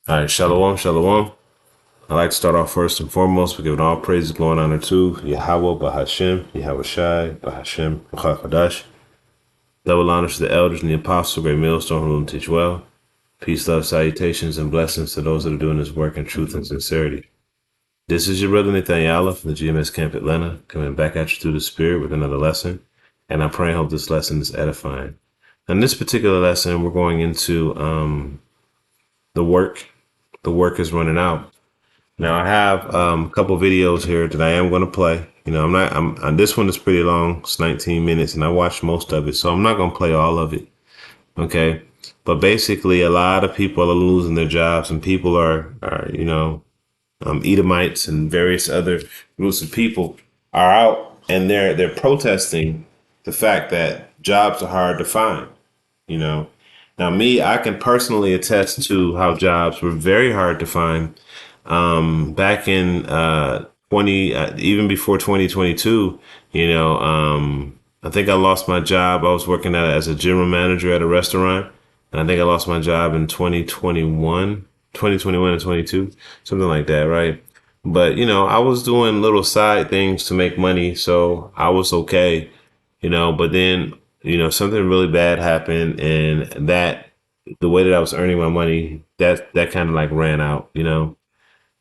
All right, shalom, shalom. I'd like to start off first and foremost by giving all praises, glory, and honor to Yahweh, Bahashem, Yahweh Shai, Bahashem, Chadash. Double honors to the elders and the apostles, great millstone, who will teach well. Peace, love, salutations, and blessings to those that are doing this work in truth and sincerity. This is your brother Nathaniel from the GMS Camp Atlanta, coming back at you through the Spirit with another lesson. And I pray and hope this lesson is edifying. In this particular lesson, we're going into the work. The work is running out. Now I have a couple videos here that I am going to play. This one is pretty long. It's 19 minutes and I watched most of it. So I'm not going to play all of it. Okay. But basically a lot of people are losing their jobs and people are Edomites and various other groups of people are out and they're protesting the fact that jobs are hard to find, you know. Now I can personally attest to how jobs were very hard to find back in 20 even before 2022. I think I lost my job. I was working as a general manager at a restaurant, and I think I lost my job in 2021 and 22, something like that, right? But I was doing little side things to make money, so I was okay. But then something really bad happened, and that the way that I was earning my money, that kind of like ran out.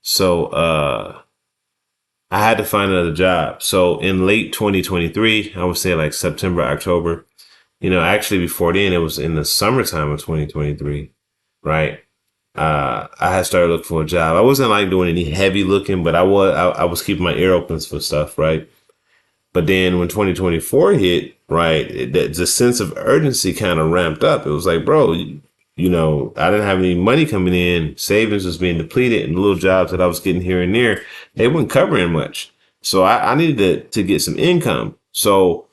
So I had to find another job. So in late 2023, I would say like September, October, actually before then, it was in the summertime of 2023, right? I had started looking for a job. I wasn't like doing any heavy looking, but I was keeping my ear open for stuff, right? But then when 2024 hit, right, the sense of urgency kind of ramped up. It was like, bro, I didn't have any money coming in. Savings was being depleted, and the little jobs that I was getting here and there, they weren't covering much. So I needed to get some income. So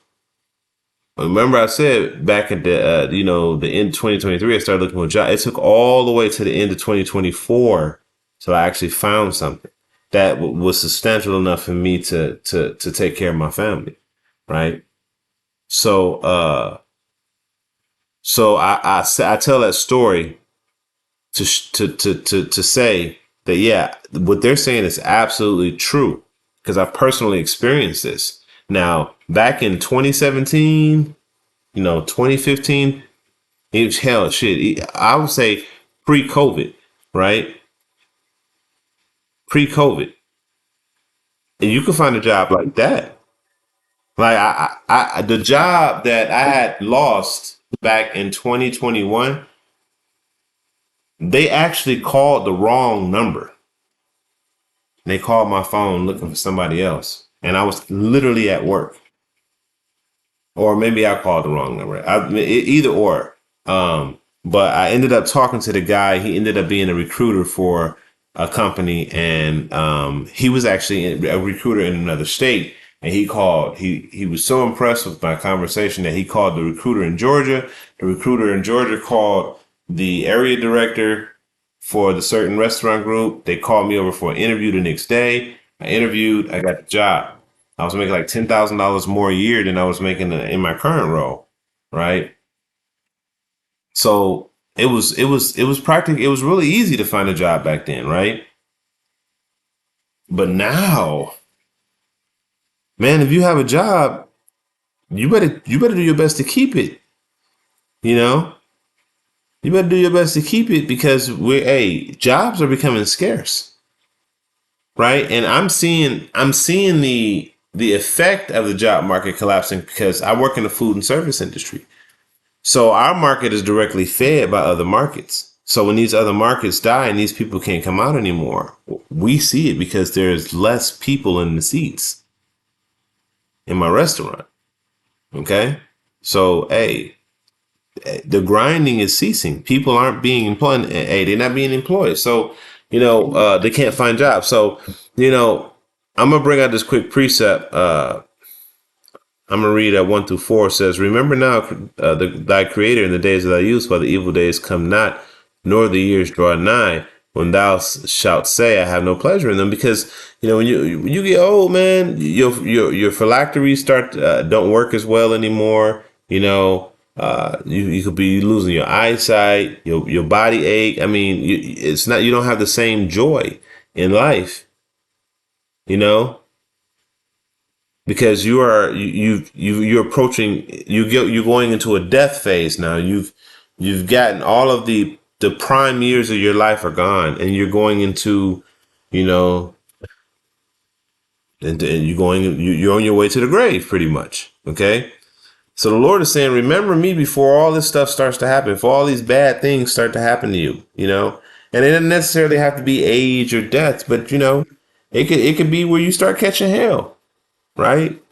remember I said back at the end of 2023, I started looking for a job. It took all the way to the end of 2024 till I actually found something that was substantial enough for me to take care of my family, right? So I tell that story to say that, yeah, what they're saying is absolutely true because I've personally experienced this. Now, back in 2017, 2015, it was hell shit. I would say pre-COVID, right? Pre-COVID, and you can find a job like that. Like the job that I had lost back in 2021, they actually called the wrong number. They called my phone looking for somebody else, and I was literally at work. Or maybe I called the wrong number. Either or. But I ended up talking to the guy. He ended up being a recruiter for a company, and he was actually a recruiter in another state. And he called. He was so impressed with my conversation that he called the recruiter in Georgia. The recruiter in Georgia called the area director for the certain restaurant group. They called me over for an interview the next day. I interviewed. I got the job. I was making like $10,000 more a year than I was making in my current role, right? So it was practically, it was really easy to find a job back then, right? But now, man, if you have a job, you better do your best to keep it. You know, you better do your best to keep it because jobs are becoming scarce, right? And I'm seeing the effect of the job market collapsing because I work in the food and service industry. So our market is directly fed by other markets. So when these other markets die and these people can't come out anymore, we see it because there's less people in the seats in my restaurant. Okay. So, the grinding is ceasing. People aren't being employed. Hey, they're not being employed. So, they can't find jobs. So, I'm going to bring out this quick precept. I'm going to read 1 through 4. It says, remember now thy creator in the days of thy youth, while the evil days come not, nor the years draw nigh, when thou shalt say, I have no pleasure in them. Because, when you get old, man, your phylacteries don't work as well anymore. You could be losing your eyesight, your body ache. I mean, it's not, you don't have the same joy in life, you know, because you're approaching, you're going into a death phase now. You've gotten all of the prime years of your life are gone, and you're going into, you know, and you're on your way to the grave pretty much. Okay. So the Lord is saying, remember me before all this stuff starts to happen, before all these bad things start to happen to you, you know? And it doesn't necessarily have to be age or death, but you know, it could be where you start catching hell, right?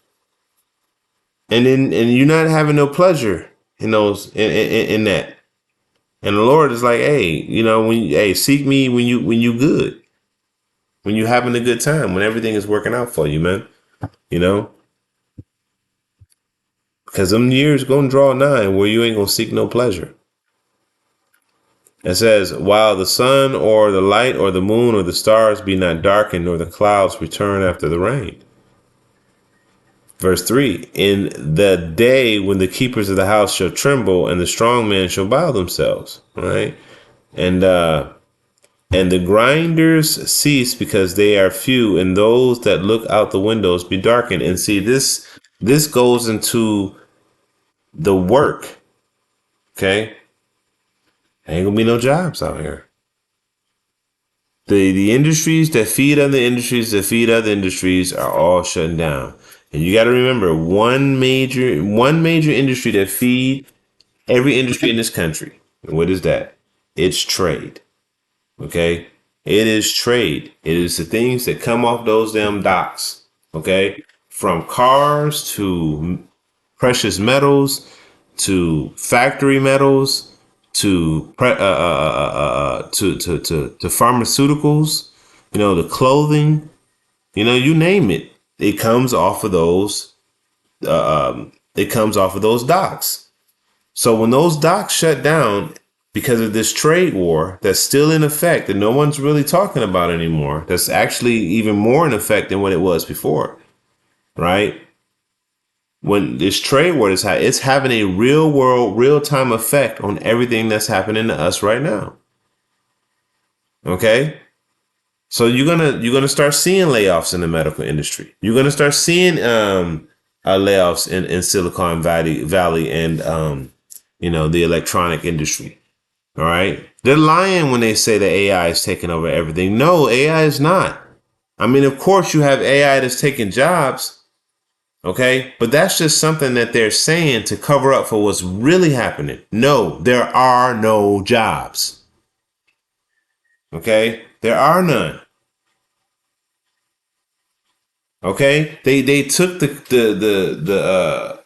And you're not having no pleasure in those in that. And the Lord is like, hey, you know, seek me when you good, when you having a good time, when everything is working out for you, man. You know? Because them years gonna draw nigh where you ain't gonna seek no pleasure. It says, while the sun or the light or the moon or the stars be not darkened, nor the clouds return after the rain. Verse 3, in the day when the keepers of the house shall tremble, and the strong men shall bow themselves, right? And the grinders cease because they are few, and those that look out the windows be darkened. And see, this goes into the work, okay? Ain't gonna be no jobs out here. The industries that feed other industries that feed other industries are all shutting down. And you got to remember one major industry that feed every industry in this country. And what is that? It's trade. Okay? It is trade. It is the things that come off those damn docks. Okay? From cars to precious metals to factory metals to to pharmaceuticals, you know, the clothing, you know, you name it. It comes off of those. It comes off of those docks. So when those docks shut down because of this trade war that's still in effect that no one's really talking about anymore, that's actually even more in effect than what it was before, right? When this trade war is it's having a real world, real time effect on everything that's happening to us right now. Okay. So you're gonna start seeing layoffs in the medical industry. You're gonna start seeing layoffs in Silicon Valley and you know, the electronic industry. All right. They're lying when they say that AI is taking over everything. No, AI is not. I mean, of course you have AI that's taking jobs. Okay, but that's just something that they're saying to cover up for what's really happening. No, there are no jobs. Okay, there are none. Okay, they took the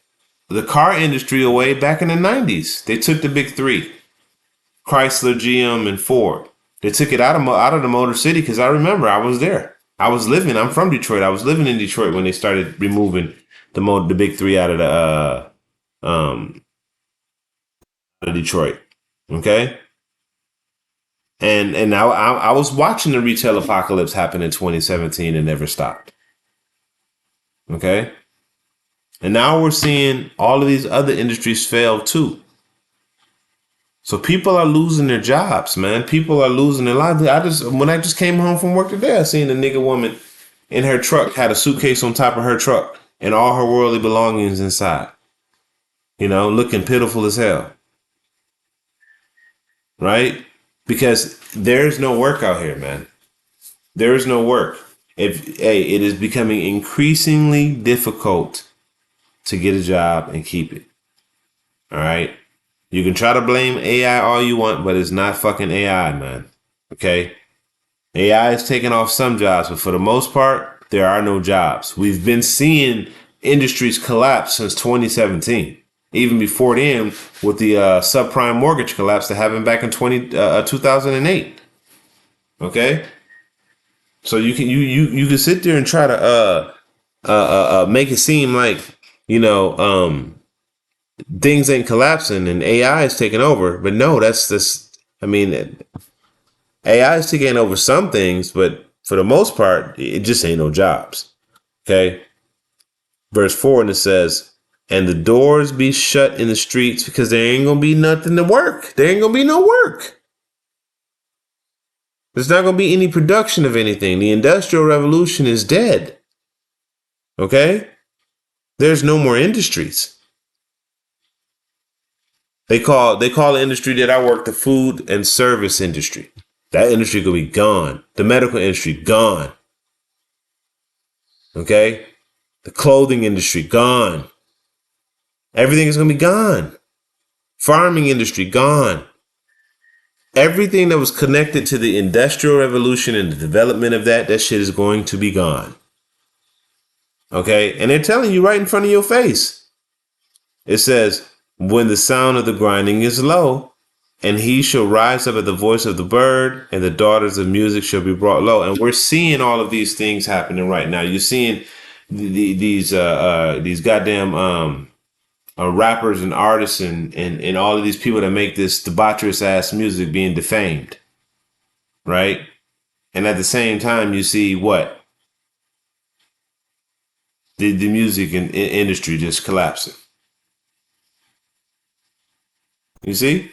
car industry away back in the 90s. They took the big three: Chrysler, GM, and Ford. They took it out of the Motor City because I remember I was there. I'm from Detroit. I was living in Detroit when they started removing the big three out of Detroit. Okay. And now I was watching the retail apocalypse happen in 2017 and never stopped. Okay. And now we're seeing all of these other industries fail too. So people are losing their jobs, man. People are losing their lives. When I just came home from work today, I seen a nigga woman in her truck had a suitcase on top of her truck and all her worldly belongings inside. You know, looking pitiful as hell. Right? Because there's no work out here, man. There is no work. It is becoming increasingly difficult to get a job and keep it. All right. You can try to blame AI all you want, but it's not fucking AI, man. Okay. AI is taking off some jobs, but for the most part, there are no jobs. We've been seeing industries collapse since 2017. Even before then, with the subprime mortgage collapse that happened back in 2008. Okay. So you can sit there and try to make it seem like, you know, things ain't collapsing and AI is taking over, but no, that's this. I mean, AI is taking over some things, but for the most part, it just ain't no jobs. Okay. Verse 4, and it says, and the doors be shut in the streets because there ain't gonna be nothing to work. There ain't gonna be no work. There's not gonna be any production of anything. The Industrial Revolution is dead. Okay? There's no more industries. They call the industry that I work the food and service industry. That industry gonna be gone. The medical industry gone. Okay? The clothing industry gone. Everything is gonna be gone. Farming industry gone. Everything that was connected to the Industrial Revolution and the development of that shit is going to be gone. Okay? And they're telling you right in front of your face. It says, when the sound of the grinding is low, and he shall rise up at the voice of the bird, and the daughters of music shall be brought low. And we're seeing all of these things happening right now. You're seeing these goddamn rappers and artists and all of these people that make this debaucherous ass music being defamed, right? And at the same time, you see what? The music industry just collapsing. You see?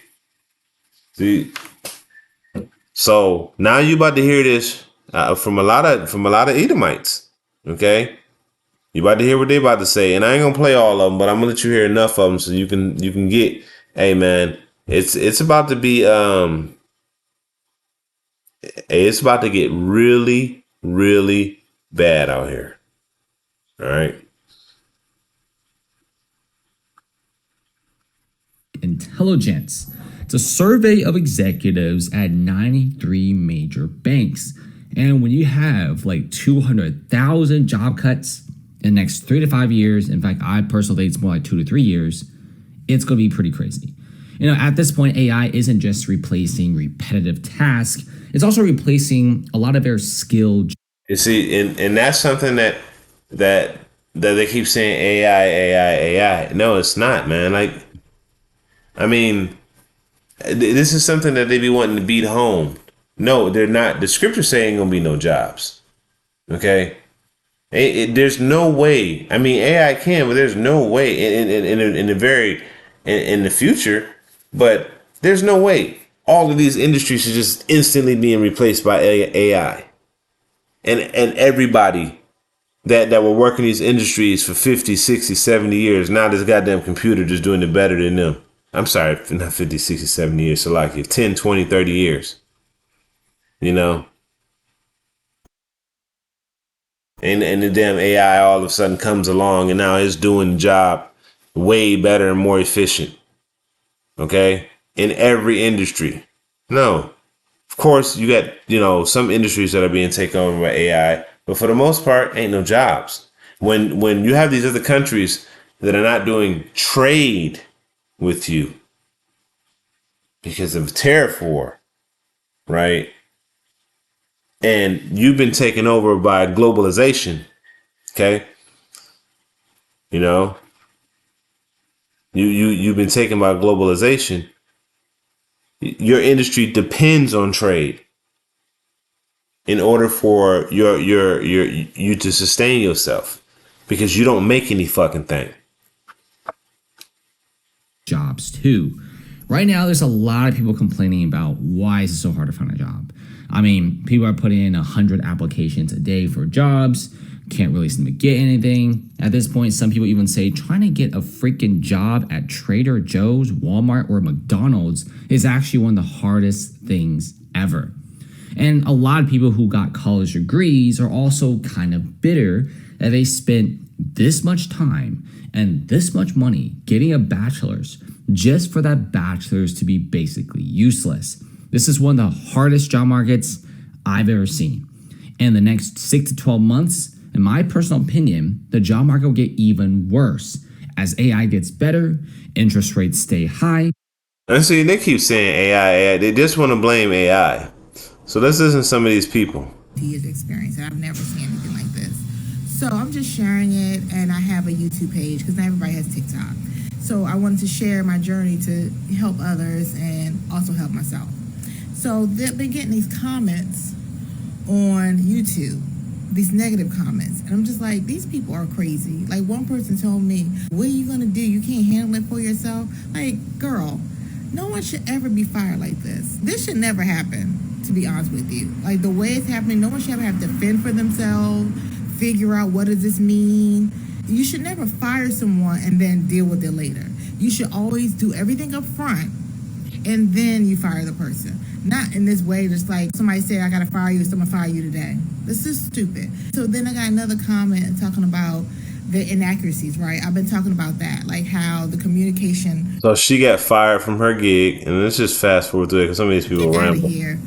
So now you about to hear this from a lot of Edomites. Okay, you about to hear what they about to say, and I ain't gonna play all of them, but I'm gonna let you hear enough of them so you can get. Hey man, it's about to be it's about to get really really bad out here. All right. Intelligence. It's a survey of executives at 93 major banks. And when you have like 200,000 job cuts in the next 3 to 5 years, in fact, I personally think it's more like 2 to 3 years, it's going to be pretty crazy. You know, at this point, AI isn't just replacing repetitive tasks. It's also replacing a lot of their skilled. You see, and that's something that they keep saying AI. No, it's not, man. Like, I mean, this is something that they be wanting to beat home. No, they're not. The scripture saying gonna be no jobs. Okay, there's no way. I mean, AI can, but there's no way in the future. But there's no way all of these industries are just instantly being replaced by AI. And everybody that were working these industries for 50, 60, 70 years, now this goddamn computer just doing it better than them. I'm sorry, not 50, 60, 70 years, so like 10, 20, 30 years. You know? And the damn AI all of a sudden comes along and now it's doing the job way better and more efficient. Okay? In every industry. No. Of course, you got, some industries that are being taken over by AI, but for the most part, ain't no jobs. When you have these other countries that are not doing trade with you because of tariff war, right? And you've been taken over by globalization, okay? You've been taken by globalization. Your industry depends on trade in order for you to sustain yourself, because you don't make any fucking thing. Jobs too. Right now, there's a lot of people complaining about why is it so hard to find a job. I mean, people are putting in 100 applications a day for jobs, can't really seem to get anything. At this point, some people even say trying to get a freaking job at Trader Joe's, Walmart, or McDonald's is actually one of the hardest things ever. And a lot of people who got college degrees are also kind of bitter that they spent this much time and this much money getting a bachelor's just for that bachelor's to be basically useless. This is one of the hardest job markets I've ever seen. And the next 6 to 12 months, in my personal opinion, the job market will get even worse as AI gets better, interest rates stay high. And see, they keep saying AI. They just want to blame AI. So let's listen to some of these people. Years experience, and I've never seen anything like this. So I'm just sharing it, and I have a YouTube page because not everybody has TikTok. So I wanted to share my journey to help others and also help myself. So they've been getting these comments on YouTube, these negative comments. And I'm just like, these people are crazy. Like, one person told me, what are you going to do? You can't handle it for yourself? Like, girl, no one should ever be fired like this. This should never happen, to be honest with you. Like, the way it's happening, no one should ever have to fend for themselves, figure out what does this mean. You should never fire someone and then deal with it later. You should always do everything up front and then you fire the person. Not in this way, just like somebody say, I gotta fire you, someone fire you today. This is stupid. So then I got another comment talking about the inaccuracies, right? I've been talking about that, like how the communication. So she got fired from her gig, and let's just fast forward through it because some of these people Get out of ramble. here.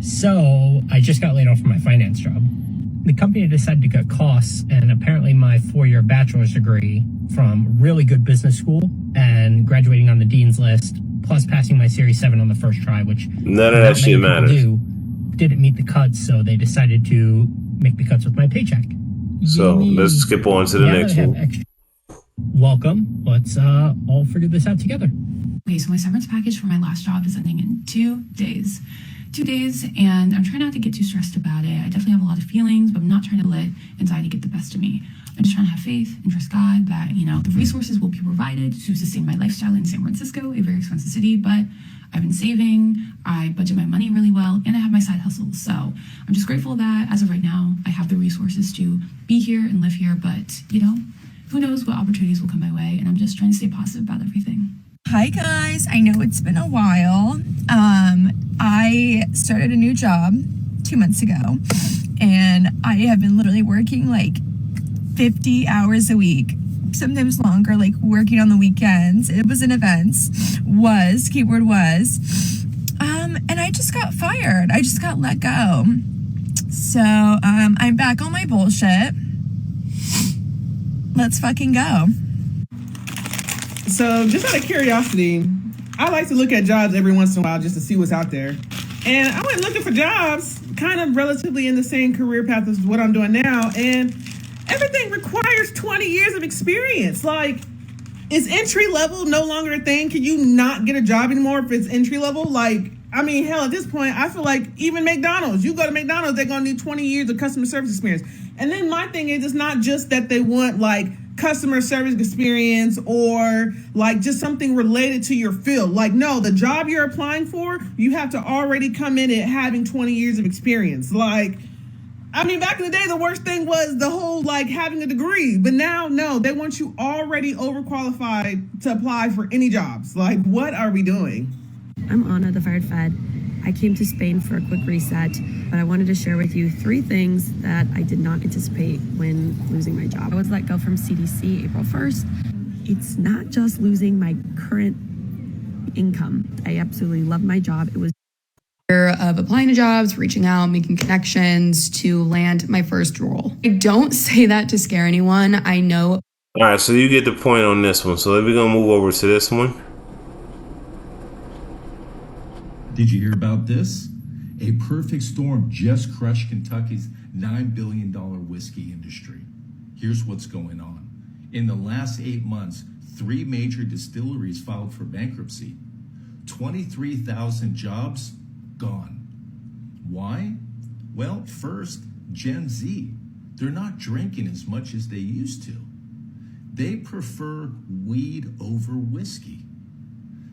So I just got laid off from my finance job. The company decided to cut costs, and apparently my 4-year bachelor's degree from really good business school and graduating on the dean's list, plus passing my Series 7 on the first try, which None of that shit matters. Didn't meet the cuts, so they decided to make the cuts with my paycheck. So let's skip on to the next one. Welcome. Let's all figure this out together. Okay, so my severance package for my last job is ending in 2 days. 2 days, and I'm trying not to get too stressed about it. I definitely have a lot of feelings, but I'm not trying to let anxiety get the best of me. I'm just trying to have faith and trust God that, the resources will be provided to sustain my lifestyle in San Francisco, a very expensive city, but I've been saving, I budget my money really well, and I have my side hustles. So I'm just grateful that as of right now, I have the resources to be here and live here, but, who knows what opportunities will come my way, and I'm just trying to stay positive about everything. Hi guys, I know it's been a while. I started a new job 2 months ago, and I have been literally working like 50 hours a week, sometimes longer, like working on the weekends. It was an events, keyword was. And I just got fired. I just got let go. So I'm back on my bullshit. Let's fucking go. So, just out of curiosity, I like to look at jobs every once in a while just to see what's out there. And I went looking for jobs kind of relatively in the same career path as what I'm doing now. And everything requires 20 years of experience. Like, is entry level no longer a thing? Can you not get a job anymore if it's entry level? Like, I mean, hell, at this point, I feel like even McDonald's, you go to McDonald's, they're going to need 20 years of customer service experience. And then my thing is, it's not just that they want, like, customer service experience or like just something related to your field. Like, no, the job you're applying for, you have to already come in it having 20 years of experience. Like, I mean, back in the day, the worst thing was the whole like having a degree, but now, no, they want you already overqualified to apply for any jobs. Like, what are we doing? I'm Anna, the Fired Fed. I came to Spain for a quick reset, but I wanted to share with you 3 things that I did not anticipate when losing my job. I was let go from CDC April 1st. It's not just losing my current income. I absolutely love my job. It was of applying to jobs, reaching out, making connections to land my first role. I don't say that to scare anyone. I know. All right, so you get the point on this one. So we're going to move over to this one. Did you hear about this? A perfect storm just crushed Kentucky's $9 billion whiskey industry. Here's what's going on. In the last 8 months, 3 major distilleries filed for bankruptcy. 23,000 jobs gone. Why? Well, first, Gen Z. They're not drinking as much as they used to. They prefer weed over whiskey.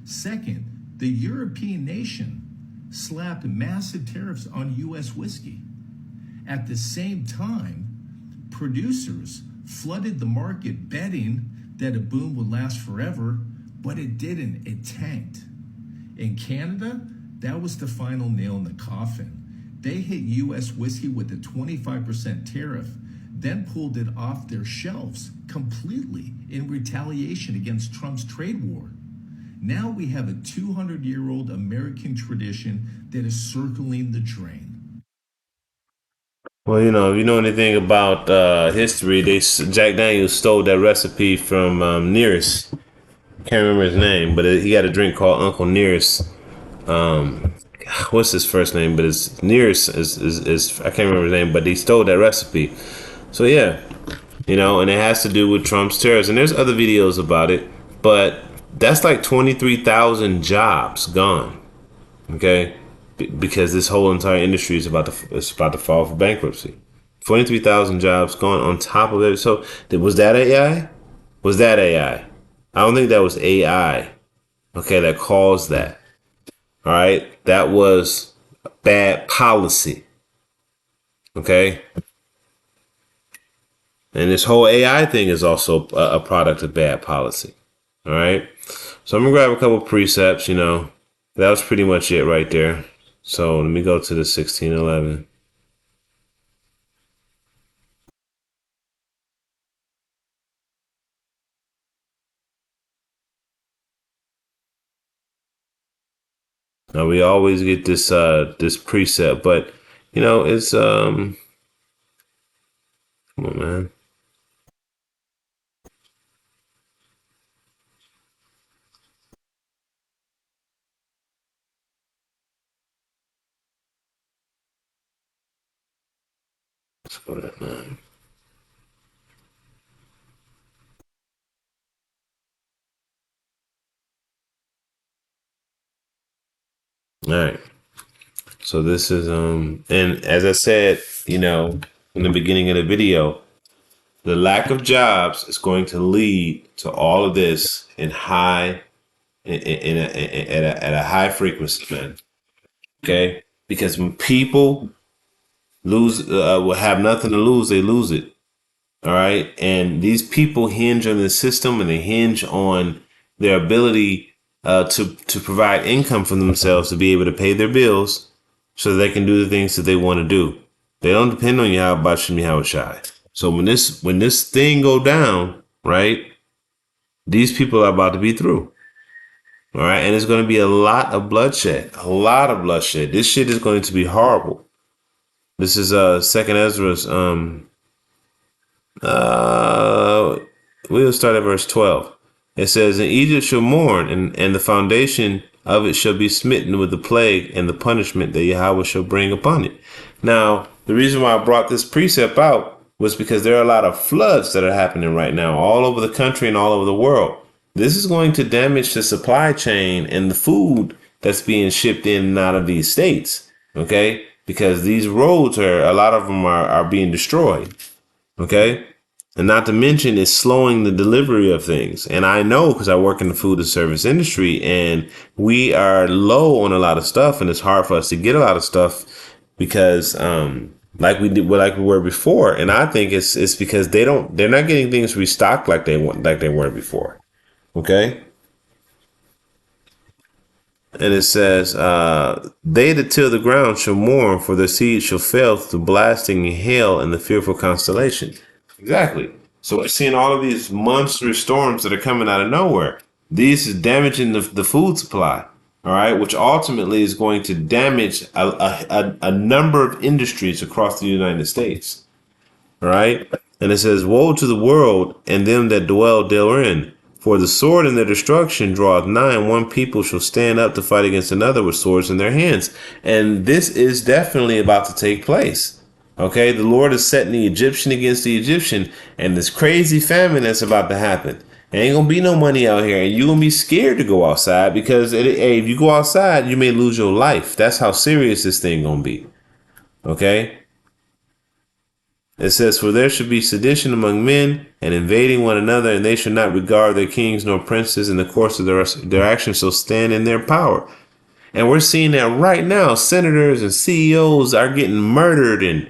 Second, the European nation slapped massive tariffs on U.S. whiskey. At the same time, producers flooded the market betting that a boom would last forever, but it didn't. It tanked. In Canada, that was the final nail in the coffin. They hit U.S. whiskey with a 25% tariff, then pulled it off their shelves completely in retaliation against Trump's trade war. Now we have a 200-year-old American tradition that is circling the drain. Well, if you know anything about history, Jack Daniels stole that recipe from Nearest. Can't remember his name, but he had a drink called Uncle Nearest. What's his first name? But it's Nearest is I can't remember his name, but he stole that recipe. So yeah, and it has to do with Trump's tariffs. And there's other videos about it, but that's like 23,000 jobs gone. Okay, because this whole entire industry is about to fall for bankruptcy. 23,000 jobs gone on top of it. So was that AI? Was that AI? I don't think that was AI. Okay, that caused that. All right, that was bad policy. Okay, and this whole AI thing is also a product of bad policy. All right, so I'm gonna grab a couple precepts. That was pretty much it right there. So let me go to the 1611. Now we always get this precept, but it's come on, man. Let's go to that 9. All right. So this is and as I said, in the beginning of the video, the lack of jobs is going to lead to all of this at a high frequency, man. Okay, because when people will have nothing to lose, they lose it. All right, and these people hinge on the system, and they hinge on their ability to provide income for themselves to be able to pay their bills, so that they can do the things that they want to do. They don't depend on Yahweh Shem Yahweh Shai. So when this thing go down, right, these people are about to be through. All right, and it's going to be a lot of bloodshed. This shit is going to be horrible. This is Second Ezra's. We'll start at verse 12. It says, "And Egypt shall mourn, and the foundation of it shall be smitten with the plague and the punishment that Yahweh shall bring upon it." Now, the reason why I brought this precept out was because there are a lot of floods that are happening right now all over the country and all over the world. This is going to damage the supply chain and the food that's being shipped in and out of these states. Okay? Because these roads a lot of them are being destroyed. Okay? And not to mention it's slowing the delivery of things. And I know because I work in the food and service industry, and we are low on a lot of stuff, and it's hard for us to get a lot of stuff because like we were before. And I think it's because they're not getting things restocked like they were before. Okay? And it says, "They that till the ground shall mourn, for their seed shall fail through blasting and hail and the fearful constellation." Exactly. So we're seeing all of these monstrous storms that are coming out of nowhere. These is damaging the food supply. All right, which ultimately is going to damage a number of industries across the United States. All right, and it says, "Woe to the world and them that dwell therein. For the sword and their destruction draweth nigh, and one people shall stand up to fight against another with swords in their hands." And this is definitely about to take place. Okay, the Lord is setting the Egyptian against the Egyptian, and this crazy famine that's about to happen. There ain't gonna be no money out here, and you're gonna be scared to go outside because if you go outside, you may lose your life. That's how serious this thing gonna be. Okay? It says, "For there should be sedition among men, and invading one another, and they should not regard their kings nor princes, in the course of their actions shall stand in their power." And we're seeing that right now. Senators and CEOs are getting murdered and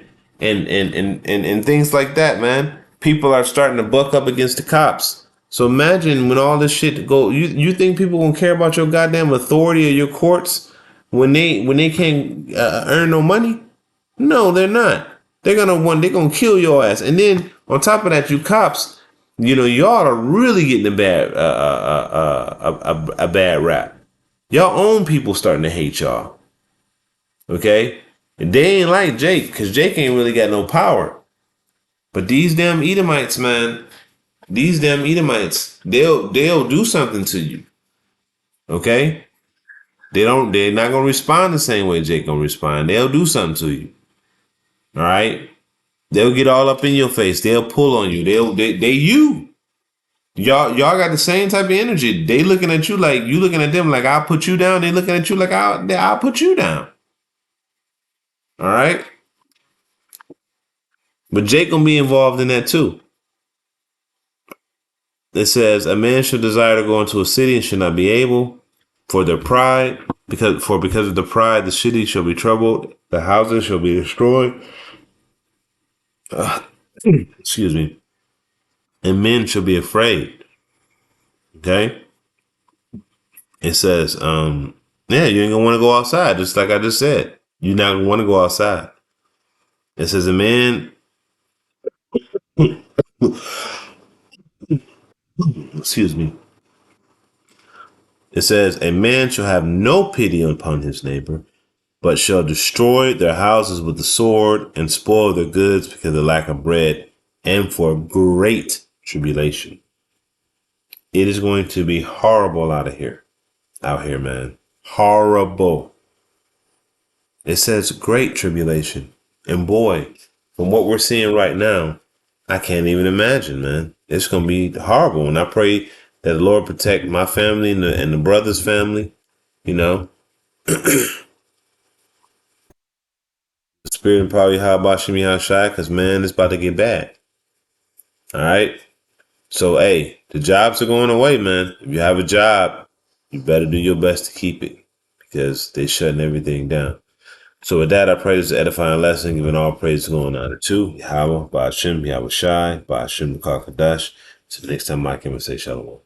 things like that, man. People are starting to buck up against the cops. So imagine when all this shit go. You think people gonna care about your goddamn authority or your courts when they can't earn no money? No, they're not. They're gonna kill your ass. And then on top of that, you cops, y'all are really getting a bad rap. Y'all own people starting to hate y'all. Okay? And they ain't like Jake, because Jake ain't really got no power. But these damn Edomites, man, they'll do something to you. Okay? They're not gonna respond the same way Jake gonna respond. They'll do something to you. All right? They'll get all up in your face. They'll pull on you. Y'all got the same type of energy. They looking at you like you looking at them like I'll put you down. They looking at you like I'll put you down. All right. But Jake gonna be involved in that too. It says a man should desire to go into a city and should not be able for their pride, because of the pride the city shall be troubled, the houses shall be destroyed. Excuse me. And men shall be afraid. Okay. It says, yeah, you ain't gonna want to go outside, just like I just said. You're not gonna want to go outside. It says a man excuse me. It says, a man shall have no pity upon his neighbor, but shall destroy their houses with the sword and spoil their goods because of the lack of bread and for great tribulation. It is going to be horrible out here, man. Horrible. It says great tribulation. And boy, from what we're seeing right now, I can't even imagine, man. It's going to be horrible. And I pray that the Lord protect my family and the brother's family, you know. The spirit and probably how about Shimi Hashai, because man, it's about to get bad. All right. So, hey, the jobs are going away, man. If you have a job, you better do your best to keep it because they're shutting everything down. So with that, I pray this is an edifying lesson, giving all praise going on to Yahweh, Ba'ashem, Yahweh Shai, Ba'ashem, Kakadash. So next time I can say shalom.